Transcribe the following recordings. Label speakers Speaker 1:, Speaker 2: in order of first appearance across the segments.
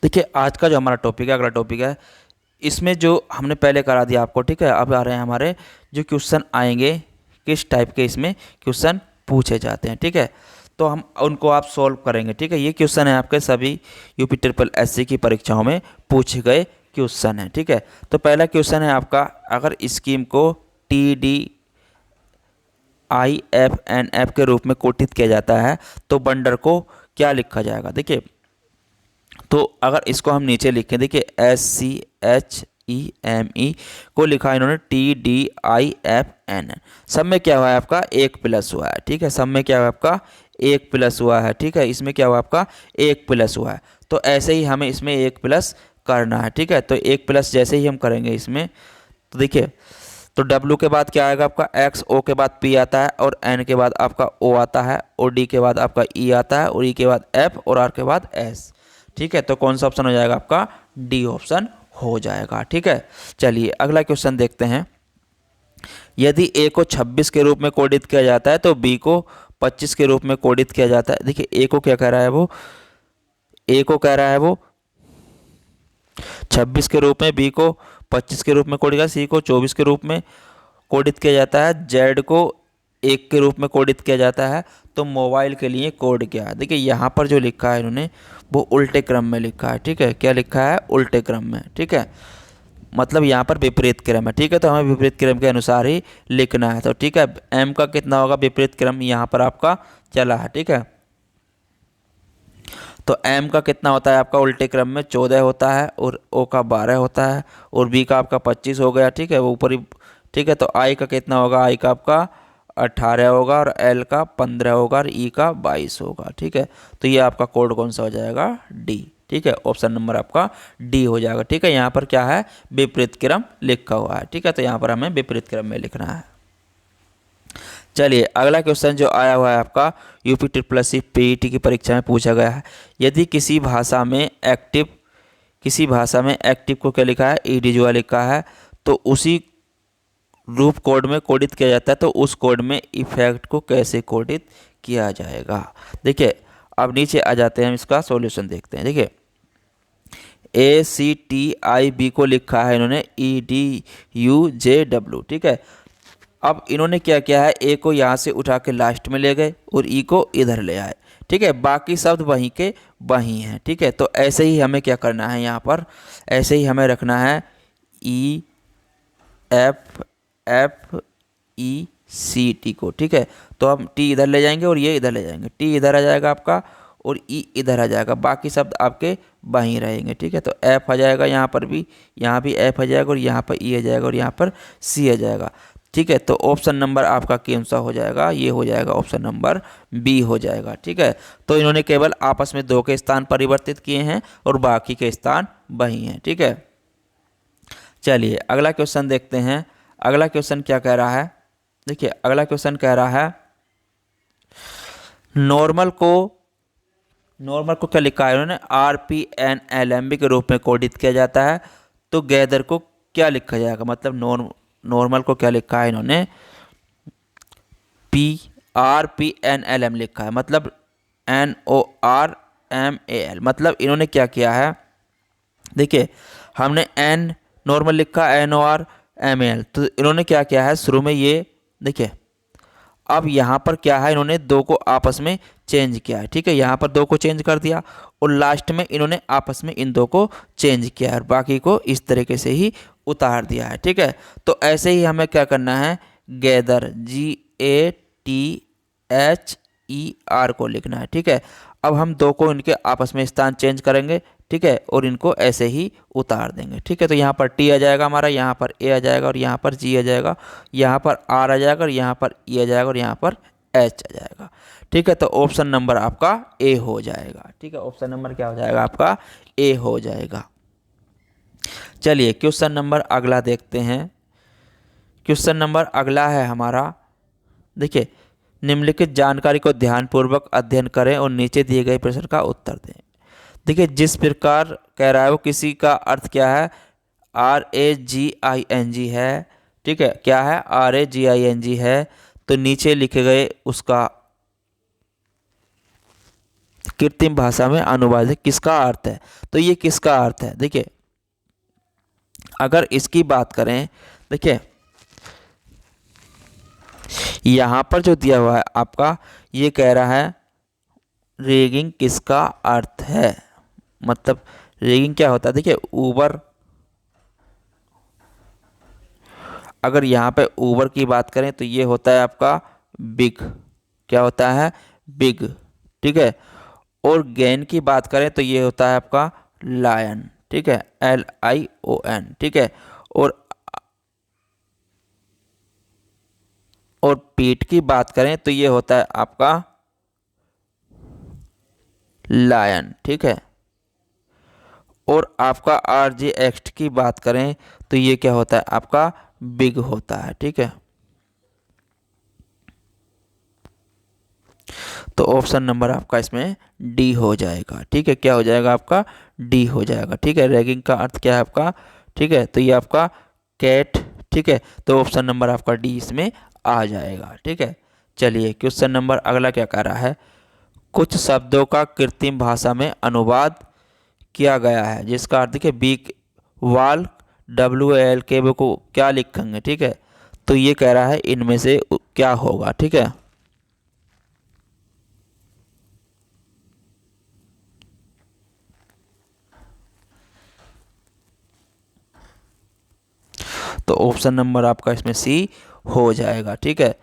Speaker 1: देखिए आज का जो हमारा टॉपिक है, अगला टॉपिक है, इसमें जो हमने पहले करा दिया आपको, ठीक है। अब आ रहे हैं हमारे जो क्वेश्चन आएंगे, किस टाइप के इसमें क्वेश्चन पूछे जाते हैं, ठीक है। तो हम उनको आप सॉल्व करेंगे, ठीक है। ये क्वेश्चन है आपके सभी यूपी ट्रिपल एससी की परीक्षाओं में पूछे गए क्वेश्चन हैं, ठीक है। तो पहला क्वेश्चन है आपका, अगर स्कीम को TDIFNF के रूप में कोटित किया जाता है तो बंडर को क्या लिखा जाएगा। देखिए, तो अगर इसको हम नीचे लिखें, देखिए SCHEME को लिखा है इन्होंने TDIFN। सब में क्या हुआ है आपका, एक प्लस हुआ है, ठीक है। सब में क्या हुआ आपका, एक प्लस हुआ है, ठीक है। इसमें क्या हुआ आपका, एक प्लस हुआ है। तो ऐसे ही हमें इसमें एक प्लस करना है, ठीक है। तो एक प्लस जैसे ही हम करेंगे इसमें, तो देखिए, तो W के बाद क्या आएगा आपका X, O के बाद P आता है, और N के बाद आपका O आता है, और D के बाद आपका E आता है, और E के बाद F, और R के बाद S, ठीक है। तो कौन सा ऑप्शन हो जाएगा आपका, डी ऑप्शन हो जाएगा, ठीक है। चलिए अगला क्वेश्चन देखते हैं। यदि ए को 26 के रूप में कोडित किया जाता है तो बी को 25 के रूप में कोडित किया जाता है। देखिए ए को क्या कह रहा है वो, ए को कह रहा है वो 26 के रूप में, बी को 25 के रूप में कोडित किया, सी को 24 के रूप में कोडित किया जाता है, जेड को 1 के रूप में कोडित किया जाता है। तो मोबाइल के लिए कोड क्या है। देखिए यहाँ पर जो लिखा है इन्होंने वो उल्टे क्रम में लिखा है, ठीक है। क्या लिखा है, उल्टे क्रम में, ठीक है। मतलब यहाँ पर विपरीत क्रम है, ठीक है। तो हमें विपरीत क्रम के अनुसार ही लिखना है। तो ठीक है, एम का कितना होगा विपरीत क्रम यहाँ पर आपका चला है, ठीक है। तो एम का कितना होता है आपका उल्टे क्रम में 14 होता है, और ओ का 12 होता है, और बी का आपका 25 हो गया, ठीक है, वो ऊपर ही, ठीक है। तो आई का कितना होगा, आई का आपका 18 होगा, और एल का 15 होगा, और ई का 22 होगा, ठीक है। तो ये आपका कोड कौन सा हो जाएगा, डी, ठीक है। ऑप्शन नंबर आपका डी हो जाएगा, ठीक है। यहाँ पर क्या है, विपरीत क्रम लिखा हुआ है, ठीक है। तो यहाँ पर हमें विपरीत क्रम में लिखना है। चलिए अगला क्वेश्चन जो आया हुआ है आपका, यूपी ट्रिपल एससी पीईटी की परीक्षा में पूछा गया है। यदि किसी भाषा में एक्टिव को क्या लिखा है, ईडी जुआ लिखा है, तो उसी रूप कोड में कोडित किया जाता है, तो उस कोड में इफेक्ट को कैसे कोडित किया जाएगा। देखिए अब नीचे आ जाते हैं, हम इसका सॉल्यूशन देखते हैं। देखिए ACTIB को लिखा है इन्होंने EDUJW, ठीक है। अब इन्होंने क्या किया है, ए को यहाँ से उठा के लास्ट में ले गए और ई को इधर ले आए, ठीक है। बाकी शब्द वहीं के वहीं हैं, ठीक है। तो ऐसे ही हमें क्या करना है, यहाँ पर ऐसे ही हमें रखना है EFFECT को, ठीक है। तो हम टी इधर ले जाएंगे और ये इधर ले जाएंगे, टी इधर आ जाएगा आपका और ई इधर आ जाएगा, बाकी शब्द आपके वहीं रहेंगे, ठीक है। तो एफ आ जाएगा यहाँ पर भी, यहाँ भी एफ आ जाएगा, और यहाँ पर ई आ जाएगा, और यहाँ पर सी आ जाएगा, ठीक है। तो ऑप्शन नंबर आपका कौन सा हो जाएगा, ये हो जाएगा ऑप्शन नंबर बी हो जाएगा, ठीक है। तो इन्होंने केवल आपस में 2 के स्थान परिवर्तित किए हैं और बाकी के स्थान वही हैं, ठीक है। चलिए अगला क्वेश्चन देखते हैं। अगला क्वेश्चन क्या कह रहा है, देखिए अगला क्वेश्चन कह रहा है नॉर्मल को क्या लिखा है उन्होंने, RPNLMB के रूप में कोडित किया जाता है, तो गैदर को क्या लिखा जाएगा। मतलब नॉर्मल को क्या लिखा है इन्होंने, RPNLM लिखा है, मतलब NORMAL। मतलब इन्होंने क्या किया है, देखिए हमने N नॉर्मल लिखा, NORMAL, तो इन्होंने क्या किया है शुरू में ये, देखिए अब यहाँ पर क्या है, इन्होंने 2 को आपस में चेंज किया है, ठीक है। यहाँ पर 2 को चेंज कर दिया, और लास्ट में इन्होंने आपस में इन 2 को चेंज किया है, और बाकी को इस तरीके से ही उतार दिया है, ठीक है। तो ऐसे ही हमें क्या करना है, गैदर GATHER को लिखना है, ठीक है। अब हम 2 को इनके आपस में स्थान चेंज करेंगे, ठीक है, और इनको ऐसे ही उतार देंगे, ठीक है। तो यहाँ पर टी आ जाएगा हमारा, यहाँ पर ए आ जाएगा, और यहाँ पर जी आ जाएगा, यहाँ पर आर आ जाएगा, और यहाँ पर ई आ जाएगा, और यहाँ पर एच आ जाएगा, ठीक है। तो ऑप्शन नंबर आपका ए हो जाएगा, ठीक है। ऑप्शन नंबर क्या हो जाएगा आपका, ए हो जाएगा। चलिए क्वेश्चन नंबर अगला देखते हैं। क्वेश्चन नंबर अगला है हमारा, देखिए निम्नलिखित जानकारी को ध्यानपूर्वक अध्ययन करें और नीचे दिए गए प्रश्न का उत्तर दें। देखिए जिस प्रकार कह रहा है वो, किसी का अर्थ क्या है, RAGING है, ठीक है। क्या है, RAGING है, तो नीचे लिखे गए उसका कृत्रिम भाषा में अनुवादित किसका अर्थ है। तो ये किसका अर्थ है, देखिए अगर इसकी बात करें, देखिए यहाँ पर जो दिया हुआ है आपका, ये कह रहा है रैगिंग किसका अर्थ है, मतलब रैगिंग क्या होता है। देखिए ऊबर, अगर यहाँ पे ऊबर की बात करें तो ये होता है आपका बिग, क्या होता है बिग, ठीक है। और गेन की बात करें तो ये होता है आपका लायन, ठीक है, LION, ठीक है। और पीठ की बात करें तो ये होता है आपका लायन, ठीक है। और आपका RJX की बात करें तो ये क्या होता है आपका बिग होता है, ठीक है। तो ऑप्शन नंबर आपका इसमें डी हो जाएगा, ठीक है। क्या हो जाएगा आपका डी हो जाएगा, ठीक है। रैगिंग का अर्थ क्या है आपका, ठीक है, तो ये आपका कैट, ठीक है। तो ऑप्शन नंबर आपका डी इसमें आ जाएगा, ठीक है। चलिए क्वेश्चन नंबर अगला क्या कह रहा है, कुछ शब्दों का कृत्रिम भाषा में अनुवाद किया गया है जिसका अर्थ देखिए बीक वाल WALK को क्या लिखेंगे, ठीक है। तो ये कह रहा है इनमें से क्या होगा, ठीक है। तो ऑप्शन नंबर आपका इसमें सी हो जाएगा, ठीक है।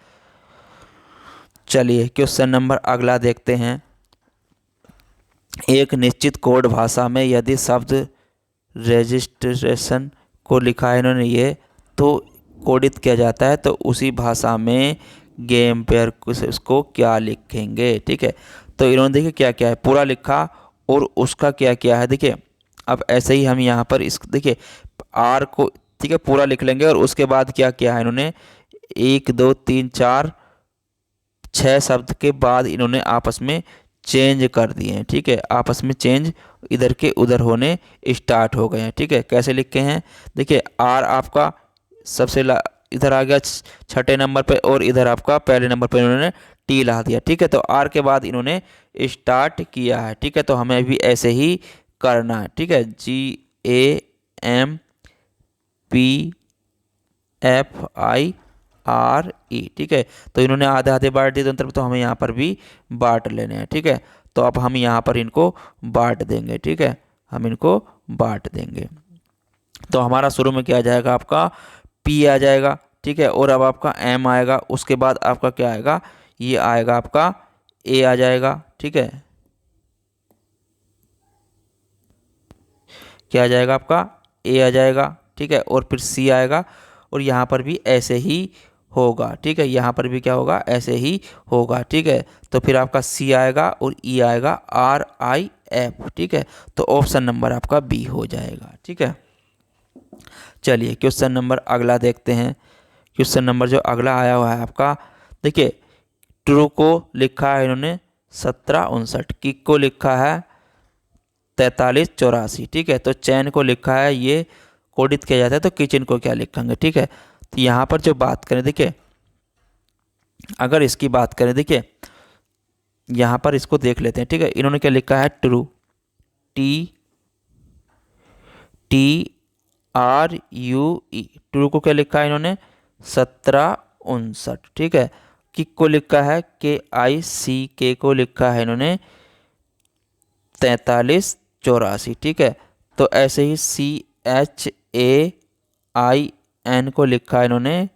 Speaker 1: चलिए क्वेश्चन नंबर अगला देखते हैं, एक निश्चित कोड भाषा में यदि शब्द रजिस्ट्रेशन को लिखा है इन्होंने ये तो कोडित किया जाता है, तो उसी भाषा में गेम पेयर उसको क्या लिखेंगे, ठीक है। तो इन्होंने देखिए क्या क्या है पूरा लिखा और उसका क्या क्या है, देखिए अब ऐसे ही हम यहाँ पर इस देखिए आर को, ठीक है, पूरा लिख लेंगे और उसके बाद क्या किया है इन्होंने 1 2 3 4 6 शब्द के बाद इन्होंने आपस में चेंज कर दिए हैं, ठीक है। आपस में चेंज इधर के उधर होने स्टार्ट हो गए हैं, ठीक है। कैसे लिखे हैं, देखिए आर आपका सबसे इधर आ गया छठे नंबर पे और इधर आपका पहले नंबर पे इन्होंने टी ला दिया, ठीक है। तो आर के बाद इन्होंने स्टार्ट किया है, ठीक है। तो हमें भी ऐसे ही करना है, ठीक है। GAMPFIRE, ठीक है। तो इन्होंने आधे आधे बांट दिए दोनों तरफ, तो हमें यहाँ पर भी बांट लेने हैं, ठीक है। तो अब हम यहाँ पर इनको बांट देंगे, ठीक है, हम इनको बांट देंगे। तो हमारा शुरू में क्या आ जाएगा आपका P आ जाएगा, ठीक है। और अब आपका M आएगा, उसके बाद आपका क्या आएगा, ये आएगा आपका A आ जाएगा, ठीक है। क्या आ जाएगा आपका A आ जाएगा, ठीक है। और फिर C आएगा और यहाँ पर भी ऐसे ही होगा, ठीक है। यहाँ पर भी क्या होगा ऐसे ही होगा, ठीक है। तो फिर आपका C आएगा और E आएगा RIF, ठीक है। तो ऑप्शन नंबर आपका B हो जाएगा, ठीक है। चलिए क्वेश्चन नंबर अगला देखते हैं। क्वेश्चन नंबर जो अगला आया हुआ है आपका, देखिए ट्रू को लिखा है इन्होंने 1759, किक को लिखा है 4384, ठीक है। तो चैन को लिखा है ये कोडित किया जाता है, तो किचन को क्या लिखेंगे, ठीक है। तो यहाँ पर जो बात करें, देखिए अगर इसकी बात करें, देखिए यहाँ पर इसको देख लेते हैं, ठीक है। इन्होंने क्या लिखा है ट्रू, TRUE, ट्रू को क्या लिखा है इन्होंने 1759, ठीक है। किक को लिखा है KICK को लिखा है इन्होंने 4384, ठीक है। तो ऐसे ही CHAIN को लिखा है इन्होंने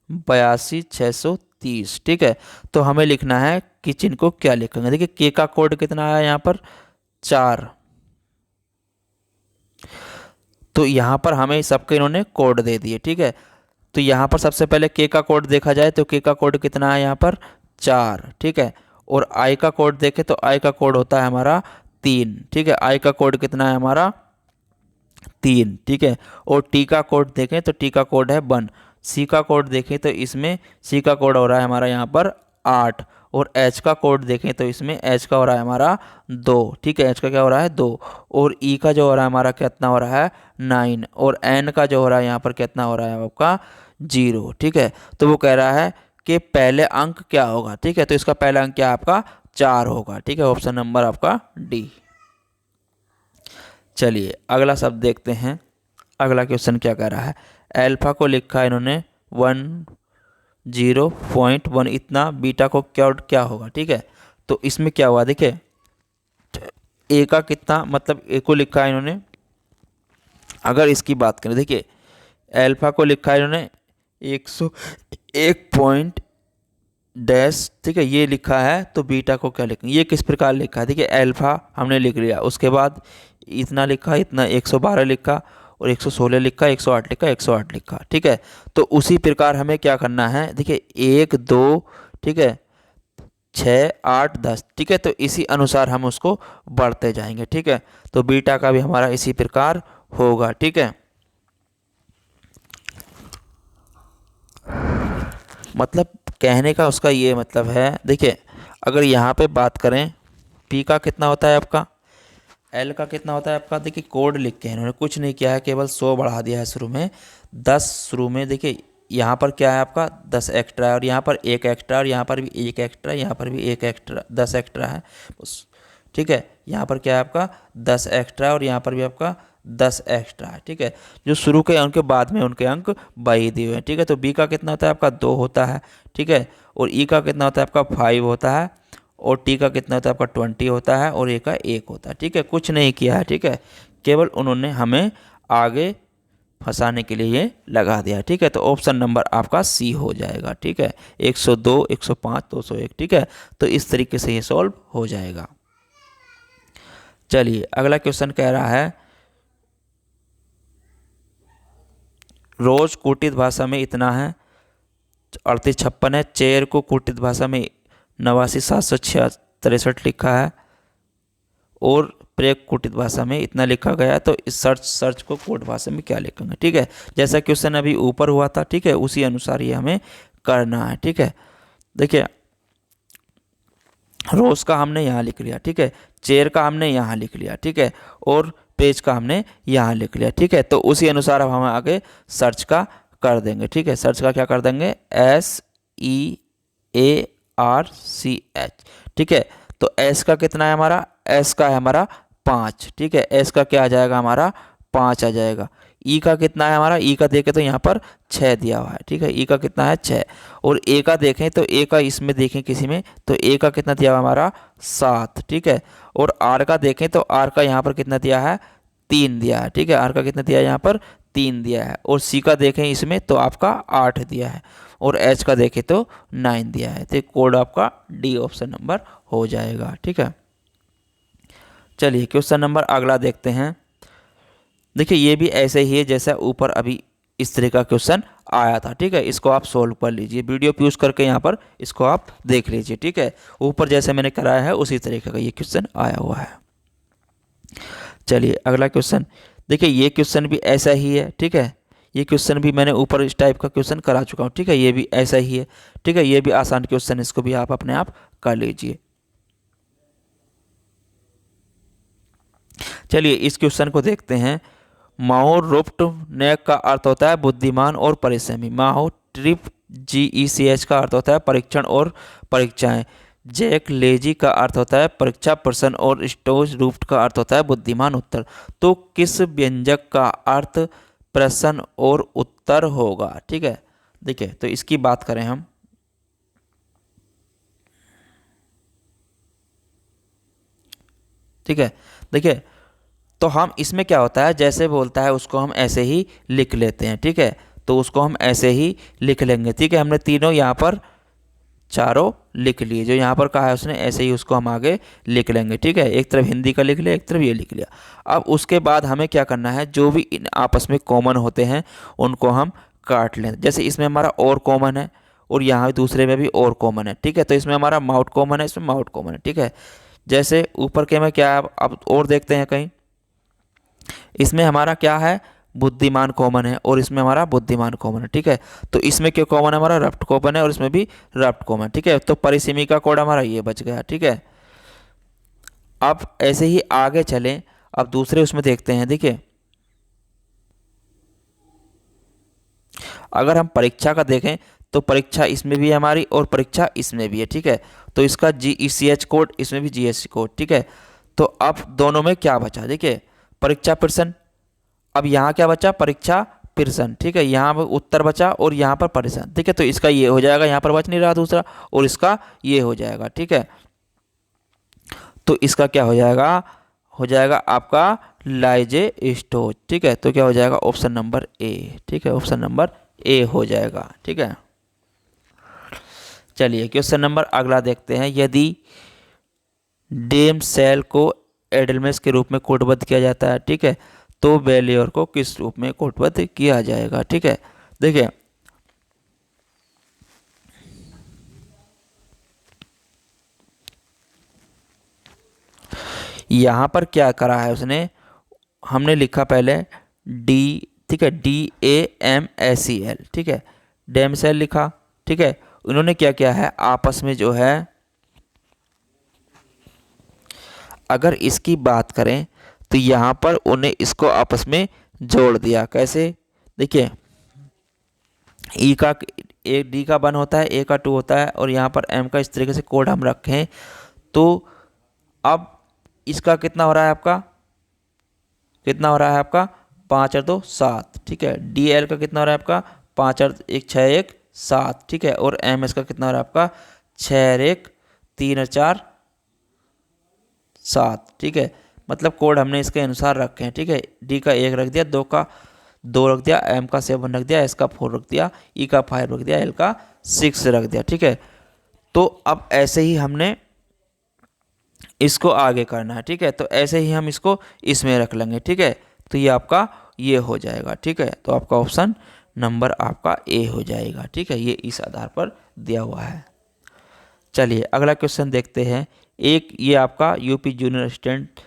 Speaker 1: 82630, ठीक है। तो हमें लिखना है किचन को क्या लिखेंगे, देखिए के का कोड कितना आया यहाँ पर 4, तो यहाँ पर हमें सबके इन्होंने कोड दे दिए, ठीक है। तो यहाँ पर सबसे पहले के का कोड देखा जाए तो के का कोड कितना है यहाँ पर 4, ठीक है। और आई का कोड देखें तो आई का कोड होता है हमारा 3, ठीक है। आई का कोड कितना है हमारा 3, ठीक है। और टी का कोड देखें तो टी का कोड है 1, सी का कोड देखें तो इसमें सी का कोड हो रहा है हमारा यहाँ पर 8, और एच का कोड देखें तो इसमें एच का हो रहा है हमारा 2, ठीक है। एच का क्या हो रहा है 2, और ई का जो हो रहा है हमारा कितना हो रहा है 9, और एन का जो हो रहा है यहाँ पर कितना हो रहा है आपका 0, ठीक है। तो वो कह रहा है कि पहले अंक क्या होगा, ठीक है। तो इसका पहला अंक क्या है आपका 4 होगा। ठीक है, ऑप्शन नंबर आपका डी। चलिए अगला शब्द देखते हैं। अगला क्वेश्चन क्या कह रहा है, अल्फा को लिखा है इन्होंने 10.1 इतना, बीटा को क्या क्या होगा। ठीक है, तो इसमें क्या हुआ देखिए, ए का कितना, मतलब ए को लिखा है इन्होंने, अगर इसकी बात करें देखिए, अल्फा को लिखा है इन्होंने 101 पॉइंट डैश, ठीक है, ये लिखा है, तो बीटा को क्या लिखेंगे, ये किस प्रकार लिखा है। देखिए अल्फा हमने लिख लिया, उसके बाद इतना लिखा, इतना 112 लिखा, और 116 लिखा, 108 लिखा, 108 लिखा। ठीक है, तो उसी प्रकार हमें क्या करना है, देखिए 1 2, ठीक है, 6 8 10, ठीक है, तो इसी अनुसार हम उसको बढ़ते जाएंगे। ठीक है, तो बीटा का भी हमारा इसी प्रकार होगा। ठीक है, मतलब कहने का उसका ये मतलब है, देखिए अगर यहाँ पे बात करें, पी का कितना होता है आपका, एल का कितना होता है आपका, देखिए कोड लिख के इन्होंने कुछ नहीं किया है, केवल 100 बढ़ा दिया है शुरू में, 10 शुरू में। देखिए यहाँ पर क्या है आपका 10 एक्स्ट्रा है, और यहाँ पर 1 एक्स्ट्रा, और यहाँ पर भी 1 एक्स्ट्रा, यहाँ पर भी 1 एक्स्ट्रा, 10 एक्स्ट्रा है बस। ठीक है, यहाँ पर क्या है आपका 10 एक्स्ट्रा, और यहाँ पर भी आपका 10 एक्स्ट्रा है। ठीक है, जो शुरू के उनके बाद में उनके अंक बाई दिए हुए हैं। ठीक है, तो बी का कितना होता है आपका 2 होता है। ठीक है, और ई का कितना होता है आपका 5 होता है, और टी का कितना होता है आपका 20 होता है, और ए का 1 होता है। ठीक है, कुछ नहीं किया है। ठीक है, केवल उन्होंने हमें आगे फंसाने के लिए ये लगा दिया। ठीक है, तो ऑप्शन नंबर आपका सी हो जाएगा। ठीक है, 102 105 201। ठीक है, तो इस तरीके से ये सॉल्व हो जाएगा। चलिए अगला क्वेश्चन कह रहा है, रोज कुटित भाषा में इतना है 3856 है, चेयर को कुटित भाषा में 89,763 लिखा है, और प्रेक कुटित भाषा में इतना लिखा गया है, तो इस सर्च को कोट भाषा में क्या लिखेंगे। ठीक है, जैसा क्वेश्चन अभी ऊपर हुआ था, ठीक है, उसी अनुसार ये हमें करना है। ठीक है, देखिए रोज का हमने यहाँ लिख लिया। ठीक है, चेयर का हमने यहाँ लिख लिया। ठीक है, और पेज का हमने यहाँ लिख लिया। ठीक है, तो उसी अनुसार अब हम आगे सर्च का कर देंगे। ठीक है, सर्च का क्या कर देंगे, SEARCH। ठीक है, तो एस का कितना है हमारा, एस का है हमारा 5। ठीक है, एस का क्या आ जाएगा हमारा 5 आ जाएगा। ई का कितना है हमारा, ई का देखें तो यहाँ पर 6 दिया हुआ है। ठीक है, ई का कितना है 6, और ए का देखें तो ए का इसमें देखें किसी में, तो ए का कितना दिया हुआ हमारा 7। ठीक है, और आर का देखें तो आर का यहाँ पर कितना दिया है 3 दिया है। ठीक है, आर का कितना दिया है यहाँ पर 3 दिया है, और सी का देखें इसमें तो आपका 8 दिया है, और एच का देखें तो 9 दिया है। तो कोड आपका डी ऑप्शन नंबर हो जाएगा। ठीक है, चलिए क्वेश्चन नंबर अगला देखते हैं। देखिए ये भी ऐसे ही है जैसा ऊपर अभी इस तरह का क्वेश्चन आया था। ठीक है, इसको आप सोल्व कर लीजिए, वीडियो यूज करके यहाँ पर इसको आप देख लीजिए। ठीक है, ऊपर जैसे मैंने कराया है उसी तरीके का ये क्वेश्चन आया हुआ है। चलिए अगला क्वेश्चन, देखिए ये क्वेश्चन भी ऐसा ही है। ठीक है, ये क्वेश्चन भी मैंने ऊपर इस टाइप का क्वेश्चन करा चुका हूँ। ठीक है, ये भी ऐसा ही है। ठीक है, ये भी आसान क्वेश्चन, इसको भी आप अपने आप कर लीजिए। चलिए इस क्वेश्चन को देखते हैं। माओरुप्ट ने का अर्थ होता है बुद्धिमान और परिश्रमी। माओट्रिप GECH का अर्थ होता है परीक्षण और परीक्षाएं। जैक लेजी का अर्थ होता है परीक्षा प्रश्न, और स्टोज रूप्ट का अर्थ होता है बुद्धिमान उत्तर। तो किस व्यंजक का अर्थ प्रश्न और उत्तर होगा। ठीक है, देखिए तो इसकी बात करें हम, ठीक है, देखिए तो हम इसमें क्या होता है, जैसे बोलता है उसको हम ऐसे ही लिख लेते हैं। ठीक है, तो उसको हम ऐसे ही लिख लेंगे। ठीक है, हमने तीनों यहाँ पर चारों लिख लिए, जो यहाँ पर कहा है उसने ऐसे ही उसको हम आगे लिख लेंगे। ठीक है, एक तरफ हिंदी का लिख लिया, एक तरफ ये लिख लिया। अब उसके बाद हमें क्या करना है, जो भी इन आपस में कॉमन होते हैं उनको हम काट लें। जैसे इसमें हमारा और कॉमन है, और यहाँ दूसरे में भी और कॉमन है। ठीक है, तो इसमें हमारा माउट कॉमन है, इसमें माउट कॉमन है। ठीक है, जैसे ऊपर के में क्या है, अब और देखते हैं कहीं, इसमें हमारा क्या है बुद्धिमान कॉमन है, और इसमें हमारा बुद्धिमान कॉमन है। ठीक है, तो इसमें क्या कॉमन है हमारा रफ्ट कॉमन है, और इसमें भी रफ्ट कॉमन। ठीक है, तो परिसीमी का कोड हमारा ये बच गया। ठीक है, अब ऐसे ही आगे चलें, अब दूसरे उसमें देखते हैं। देखिए अगर हम परीक्षा का देखें तो परीक्षा इसमें भी है हमारी, और परीक्षा इसमें भी है। ठीक है, तो इसका GECH कोड, इसमें भी GECH कोड, ठीक है। तो अब दोनों में क्या बचा, देखिए परीक्षा प्रश्न, अब यहाँ क्या बचा, परीक्षा प्रश्न, ठीक है। यहाँ पर उत्तर बचा और यहाँ पर प्रश्न, ठीक है। तो इसका ये हो जाएगा, यहाँ पर बच नहीं रहा दूसरा, और इसका ये हो जाएगा, ठीक है। तो इसका क्या हो जाएगा आपका लाइजेस्टोज, ठीक है। तो क्या हो जाएगा, ऑप्शन नंबर ए, ठीक है, ऑप्शन नंबर ए हो जाएगा, ठीक है। चलिए क्वेश्चन नंबर अगला देखते हैं। यदि डेम सेल को एडलमेस के रूप में कोडबद्ध किया जाता है, ठीक है, तो बेलियर को किस रूप में कोडबद्ध किया जाएगा, ठीक है। देखिए यहाँ पर क्या करा है उसने, हमने लिखा पहले डी, ठीक है, DAMSEL, ठीक है, डेम सेल लिखा, ठीक है। उन्होंने क्या किया है, आपस में जो है, अगर इसकी बात करें तो यहाँ पर उन्हें इसको आपस में जोड़ दिया, कैसे, देखिए ई का एक, डी का 1 होता है, ए का 2 होता है, और यहाँ पर एम का इस तरीके से कोड हम रखें। तो अब इसका कितना हो रहा है आपका, कितना हो रहा है आपका, 5 और 2 7, ठीक है। DL का कितना हो रहा है आपका, 5 और 1 6 1 7, ठीक है। और MS का कितना हो रहा है आपका, 6 और 1 3 और 4 7, ठीक है। मतलब कोड हमने इसके अनुसार रखे हैं, ठीक है। डी का 1 रख दिया, 2 का 2 रख दिया, एम का 7 रख दिया, एस का 4 रख दिया, ई का 5 रख दिया, एल का 6 रख दिया, ठीक है। तो अब ऐसे ही हमने इसको आगे करना है, ठीक है। तो ऐसे ही हम इसको इसमें रख लेंगे, ठीक है। तो ये आपका ये हो जाएगा, ठीक है। तो आपका ऑप्शन नंबर आपका ए हो जाएगा, ठीक है। ये इस आधार पर दिया हुआ है। चलिए अगला क्वेश्चन देखते हैं। एक ये आपका यूपी जूनियर असिस्टेंट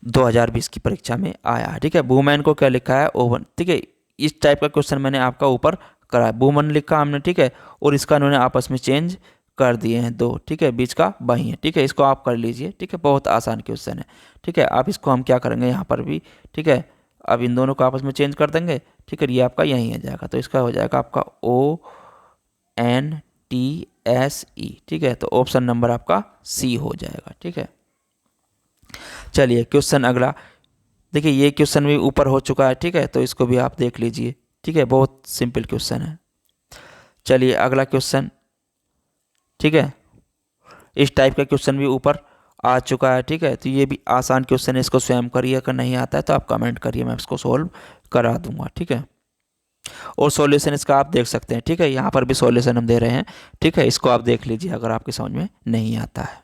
Speaker 1: 2020 की परीक्षा में आया है, ठीक है। वुमेन को क्या लिखा है, ओवन, ठीक है। इस टाइप का क्वेश्चन मैंने आपका ऊपर करा है, वुमन लिखा हमने, ठीक है। और इसका उन्होंने आपस में चेंज कर दिए हैं 2, ठीक है, बीच का वही है, ठीक है। इसको आप कर लीजिए, ठीक है, बहुत आसान क्वेश्चन है, ठीक है। आप इसको हम क्या करेंगे यहाँ पर भी, ठीक है, अब इन दोनों को आपस में चेंज कर देंगे, ठीक है। ये आपका यहीं आ जाएगा, तो इसका हो जाएगा आपका ONTSE, ठीक है। तो ऑप्शन नंबर आपका सी हो जाएगा, ठीक है। चलिए क्वेश्चन अगला देखिए, ये क्वेश्चन भी ऊपर हो चुका है, ठीक है। तो इसको भी आप देख लीजिए, ठीक है, बहुत सिंपल क्वेश्चन है। चलिए अगला क्वेश्चन, ठीक है, इस टाइप का क्वेश्चन भी ऊपर आ चुका है, ठीक है। तो ये भी आसान क्वेश्चन है, इसको स्वयं करिए, अगर नहीं आता है तो आप कमेंट करिए, मैं इसको सोल्व करा दूंगा, ठीक है। और सॉल्यूशन इसका आप देख सकते हैं, ठीक है, यहाँ पर भी सॉल्यूशन हम दे रहे हैं, ठीक है। इसको आप देख लीजिए अगर आपकी समझ में नहीं आता है।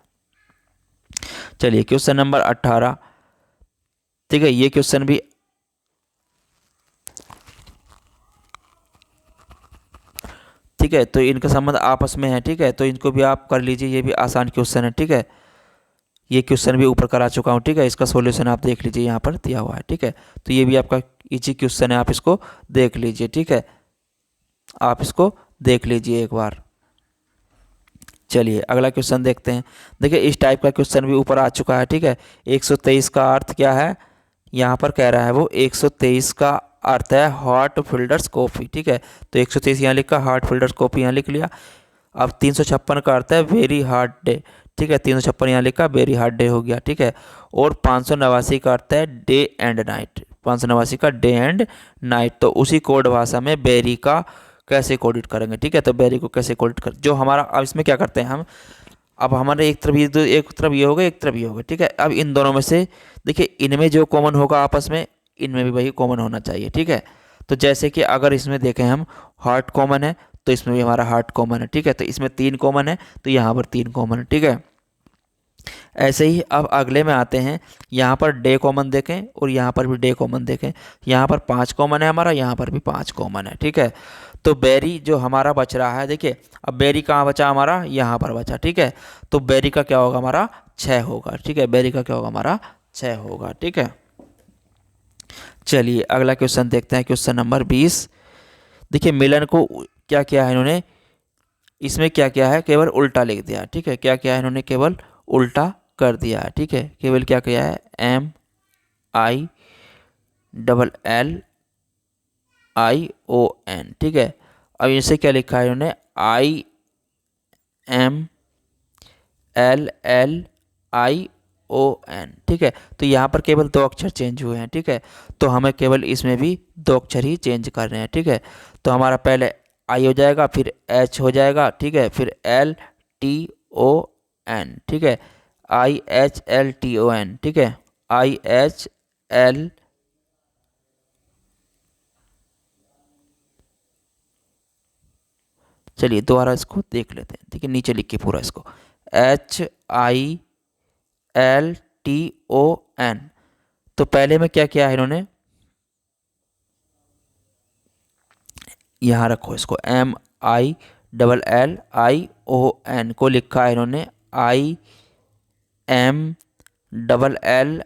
Speaker 1: चलिए क्वेश्चन नंबर 18, ठीक है, ये क्वेश्चन भी ठीक है, तो इनका संबंध आपस में है, ठीक है। तो इनको भी आप कर लीजिए, ये भी आसान क्वेश्चन है, ठीक है। ये क्वेश्चन भी ऊपर करा चुका हूँ, ठीक है। इसका सॉल्यूशन आप देख लीजिए, यहाँ पर दिया हुआ है, ठीक है। तो ये भी आपका इजी क्वेश्चन है, आप इसको देख लीजिए, ठीक है, आप इसको देख लीजिए एक बार। चलिए अगला क्वेश्चन देखते हैं। देखिए इस टाइप का क्वेश्चन भी ऊपर आ चुका है, ठीक है। 123 का अर्थ क्या है, यहाँ पर कह रहा है वो 123 का अर्थ है हॉट फिल्टर्स कॉफ़ी, ठीक है। तो 123 यहाँ लिखा, हॉट फिल्टर्स कॉफ़ी यहाँ लिख लिया। अब 356 का अर्थ है वेरी हार्ड डे, ठीक है, 356 यहाँ लिखा, वेरी हार्ड डे हो गया, ठीक है। और 589 का अर्थ है डे एंड नाइट, 589 का डे एंड नाइट। तो उसी कोड भाषा में बेरी का कैसे कोडिट करेंगे, ठीक है। तो बेरी को कैसे कोडिट कर, जो हमारा, अब इसमें क्या करते हैं हम, अब हमारे एक तरफ ये, एक तरफ ये होगा, एक तरफ ये होगा, ठीक है। अब इन दोनों में से देखिए, इनमें जो कॉमन होगा आपस में, इनमें भी वही कॉमन होना चाहिए, ठीक है। तो जैसे कि अगर इसमें देखें हम, हार्ट कॉमन है तो इसमें भी हमारा हार्ट कॉमन है, ठीक है। तो इसमें 3 कॉमन है तो यहाँ पर 3 कॉमन है, ठीक है। ऐसे ही अब अगले में आते हैं, यहाँ पर डे कॉमन देखें और यहाँ पर भी डे कॉमन देखें। यहाँ पर 5 कॉमन है हमारा, यहाँ पर भी 5 कॉमन है, ठीक है। तो बेरी जो हमारा बच रहा है, देखिए अब बेरी कहाँ बचा हमारा, यहाँ पर बचा, ठीक है। तो बेरी का क्या होगा हमारा 6 होगा, ठीक है। बेरी का क्या होगा हमारा 6 होगा, ठीक है। चलिए अगला क्वेश्चन देखते हैं, क्वेश्चन नंबर 20। देखिए मिलन को क्या किया है इन्होंने, इसमें क्या किया है, केवल उल्टा लिख दिया, ठीक है। क्या किया है इन्होंने, केवल उल्टा कर दिया है, ठीक है। केवल क्या किया है, MILLION, ठीक है। अब इनसे क्या लिखा है इन्होंने, IMILLION, LLION, ठीक है। तो यहाँ पर केवल 2 अक्षर चेंज हुए हैं, ठीक है। तो हमें केवल इसमें भी 2 अक्षर ही चेंज कर रहे हैं, ठीक है। तो हमारा पहले I हो जाएगा, फिर H हो जाएगा, ठीक है, फिर LTON, ठीक है, IHLTON, ठीक है, IHL, चलिए दोबारा इसको देख लेते हैं, ठीक है, नीचे लिख के पूरा इसको HILTON। तो पहले में क्या किया है इन्होंने, यहाँ रखो इसको MILLION को लिखा है इन्होंने IMLLION।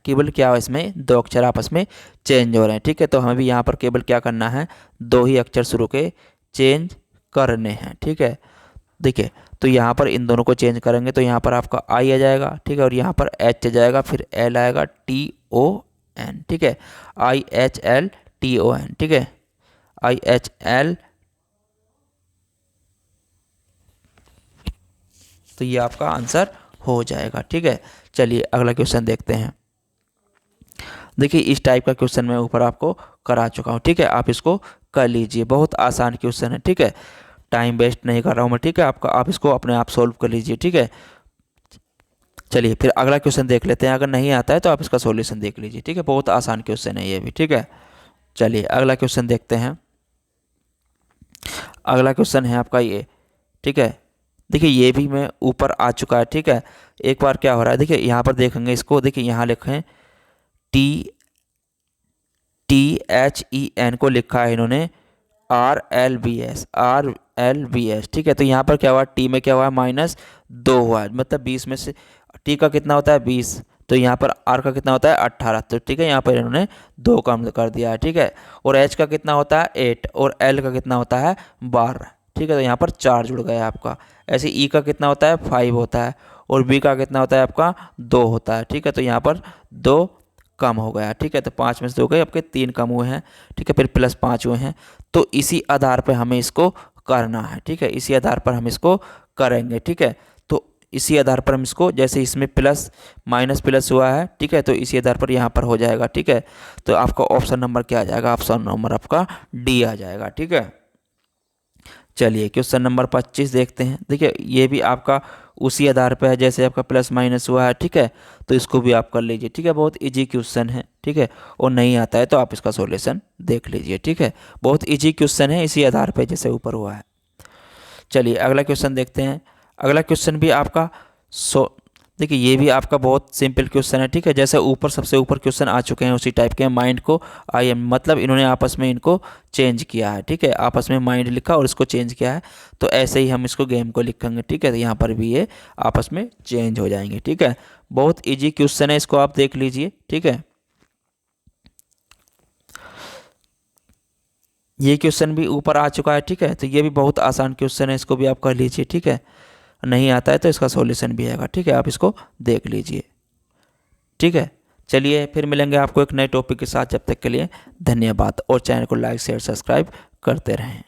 Speaker 1: केवल क्या है, इसमें 2 अक्षर आपस में चेंज हो रहे हैं, ठीक है। तो हमें भी यहाँ पर केवल क्या करना है, 2 ही अक्षर शुरू के चेंज करने हैं, ठीक है। देखिए, तो यहाँ पर इन दोनों को चेंज करेंगे तो यहाँ पर आपका I आ जाएगा, ठीक है, और यहाँ पर H आ जाएगा, फिर L आएगा, TON, ठीक है, IHLTON, ठीक है, IHL। तो ये आपका आंसर हो जाएगा, ठीक है। चलिए अगला क्वेश्चन देखते हैं। देखिए इस टाइप का क्वेश्चन मैं ऊपर आपको करा चुका हूँ, ठीक है। आप इसको कर लीजिए, बहुत आसान क्वेश्चन है, ठीक है। टाइम वेस्ट नहीं कर रहा हूँ मैं, ठीक है। आप इसको अपने आप सॉल्व कर लीजिए, ठीक है। चलिए फिर अगला क्वेश्चन देख लेते हैं। अगर नहीं आता है तो आप इसका सॉल्यूशन देख लीजिए, ठीक है। बहुत आसान क्वेश्चन है ये भी, ठीक है। चलिए अगला क्वेश्चन देखते हैं। अगला क्वेश्चन है आपका ये, ठीक है। देखिए ये भी मैं ऊपर आ चुका है, ठीक है। एक बार क्या हो रहा है, देखिए यहाँ पर देखेंगे इसको, देखिए यहाँ लिखें THEN को लिखा है इन्होंने RLBS, ठीक है। तो यहाँ पर क्या हुआ, टी में क्या हुआ है, -2 हुआ है, मतलब 20 में से टी का कितना होता है, 20। तो यहाँ पर आर का कितना होता है, 18। तो ठीक है, यहाँ पर इन्होंने 2 कम कर दिया है, ठीक है। और एच का कितना होता है, 8, और एल का कितना होता है, 12, ठीक है। तो यहाँ पर 4 जुड़ गया आपका। ऐसे ई का कितना होता है, 5 होता है, और बी का कितना होता है आपका, 2 होता है, ठीक है। तो यहाँ पर 2 कम हो गया, ठीक है। तो 5 में से 2 गए, आपके 3 कम हुए हैं, ठीक है, फिर +5 हुए हैं। तो इसी आधार पर हमें इसको करना है, ठीक है। इसी आधार पर हम इसको करेंगे, ठीक है। तो इसी आधार पर हम इसको, जैसे इसमें प्लस माइनस प्लस हुआ है, ठीक है, तो इसी आधार पर यहाँ पर हो जाएगा, ठीक है। तो आपका ऑप्शन नंबर क्या आ जाएगा, ऑप्शन नंबर आपका डी आ जाएगा, ठीक है। चलिए क्वेश्चन नंबर 25 देखते हैं। देखिए ये भी आपका उसी आधार पर है, जैसे आपका प्लस माइनस हुआ है, ठीक है। तो इसको भी आप कर लीजिए, ठीक है। बहुत इजी क्वेश्चन है, ठीक है। और नहीं आता है तो आप इसका सॉल्यूशन देख लीजिए, ठीक है। बहुत इजी क्वेश्चन है, इसी आधार पर जैसे ऊपर हुआ है। चलिए अगला क्वेश्चन देखते हैं। अगला क्वेश्चन भी आपका देखिए ये भी आपका बहुत सिंपल क्वेश्चन है, ठीक है। जैसे ऊपर सबसे ऊपर क्वेश्चन आ चुके हैं उसी टाइप के, माइंड को आई एम, मतलब इन्होंने आपस में इनको चेंज किया है, ठीक है। आपस में माइंड लिखा और इसको चेंज किया है। तो ऐसे ही हम इसको गेम को लिखेंगे, ठीक है। तो यहाँ पर भी ये आपस में चेंज हो जाएंगे, ठीक है। बहुत ईजी क्वेश्चन है, इसको आप देख लीजिए, ठीक है। ये क्वेश्चन भी ऊपर आ चुका है, ठीक है। तो ये भी बहुत आसान क्वेश्चन है, इसको भी आप कर लीजिए, ठीक है। नहीं आता है तो इसका सॉल्यूशन भी आएगा, ठीक है। आप इसको देख लीजिए, ठीक है। चलिए फिर मिलेंगे आपको एक नए टॉपिक के साथ, जब तक के लिए धन्यवाद। और चैनल को लाइक शेयर सब्सक्राइब करते रहें।